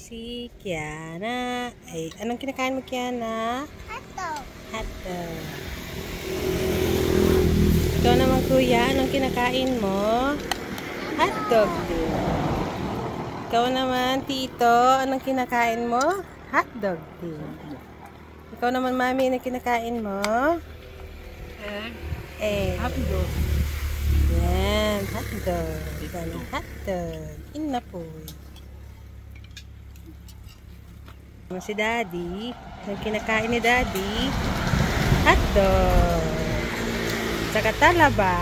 si Kiana. Ay, anong kinakain mo, Kiana? Hotdog. Hotdog. Ikaw naman, kuya, anong kinakain mo? Hotdog din. Ikaw naman, tito, anong kinakain mo? Hotdog din. Ikaw naman, mami, anong kinakain mo? Egg. Hotdog. Yan, hotdog. Hotdog. Inapoy. Si Daddy, ang kinakain ni Daddy, hotdog. Saka talaba.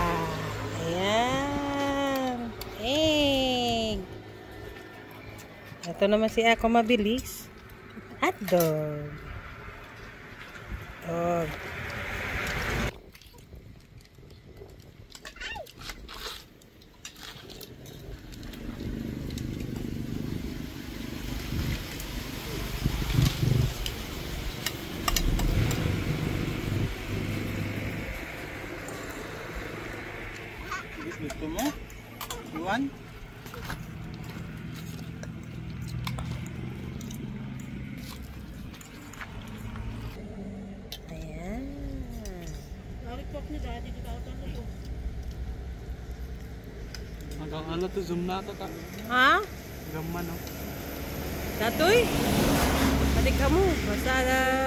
Ayan. Egg. Ito naman si ako mabilis. Hotdog. Dog. Gusto mo? Iwan? Ayan. Hanggang ano to, zoom na to ta. Ha? Gaman no. Datoy? Adik kamu. Basta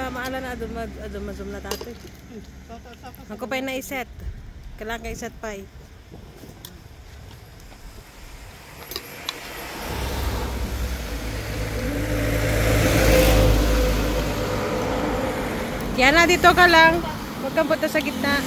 maala na adum mazum na datoy. Ako pa na iset. Kailangan ka iset pa eh. Kiana, dito ka lang. Huwag kang punta sa gitna.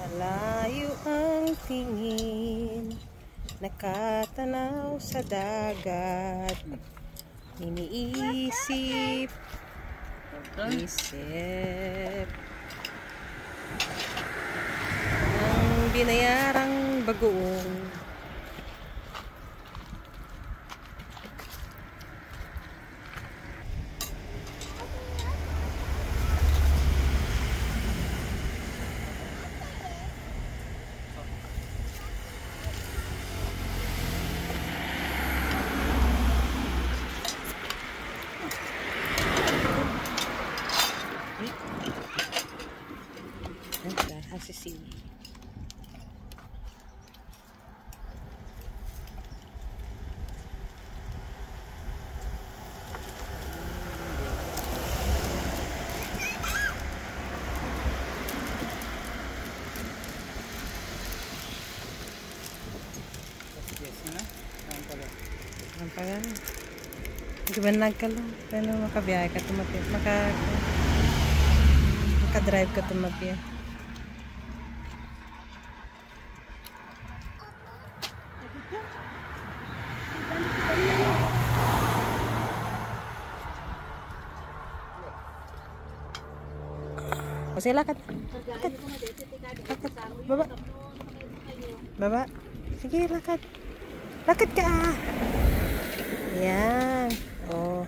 Malayo ang tingin, nakatanaw sa dagat. Iniisip, isip ang binayarang bagoong. Asisi. Ang pagan. Gibanlag ka lang. Pero makabiyahe ka tumapi. Maka-drive ka tumapi. O sige, lakad. Lakad. Lakad. Baba. Baba. Sige, lakad. Lakad ka ah. Yan. Oh.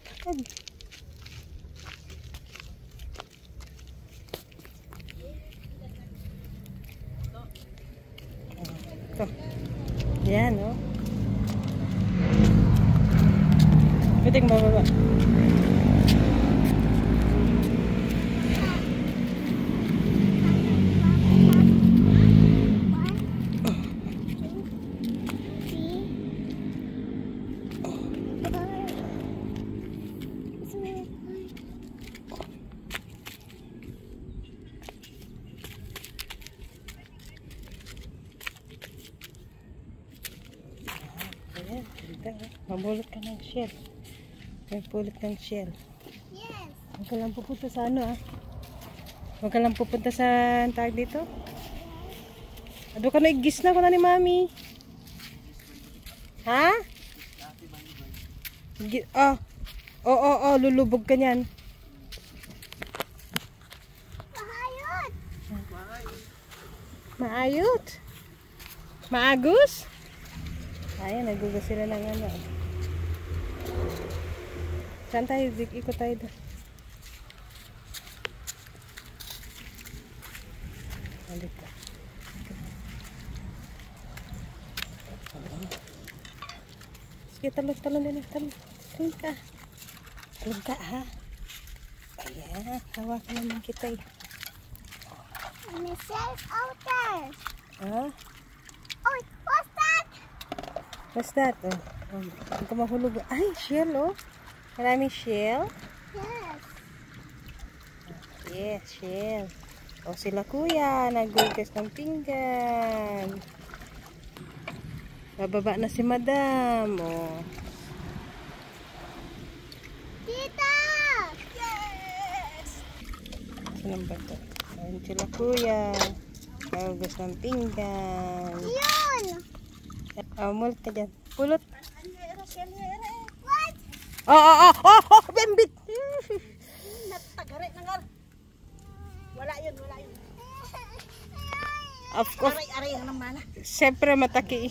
Lakad. Ito. Yan, oh. Pwedeng bababa. Ayan, mabulot ka ng shell. May pulot ng shell. Yes. Huwag ka lang pupunta sa ano ah. Huwag ka lang pupunta sa tag dito. Ado ka na igis na ko na ni mami. Ha? Oh. Oh, lulubog ka niyan. Mahayot. Maayot. Maagus. Ayan, nagugas sila ng ano. Saan tayo? Ikot tayo doon. Halika. Sige, talon din. Talon ka. Talon ka, ha? Ayan, hawakan naman kita eh. Michelle's out there. Ha? Oh, what's that? What's that? Oh, huwag ka mahulog. Ay, shell oh. Maraming shell. Yes. Yes, shell. O sila kuya, nagugas ng pinggan. Bababa na si madam. O. Tita! Yes! Saan ba ito? Ayan sila kuya. Nagugas ng pinggan. Yun! Mulot ka dyan. Pulot. What? Oh, bembit. Natagari nangar. Wala yun. Of course. Aray ang namana. Siyempre mataki.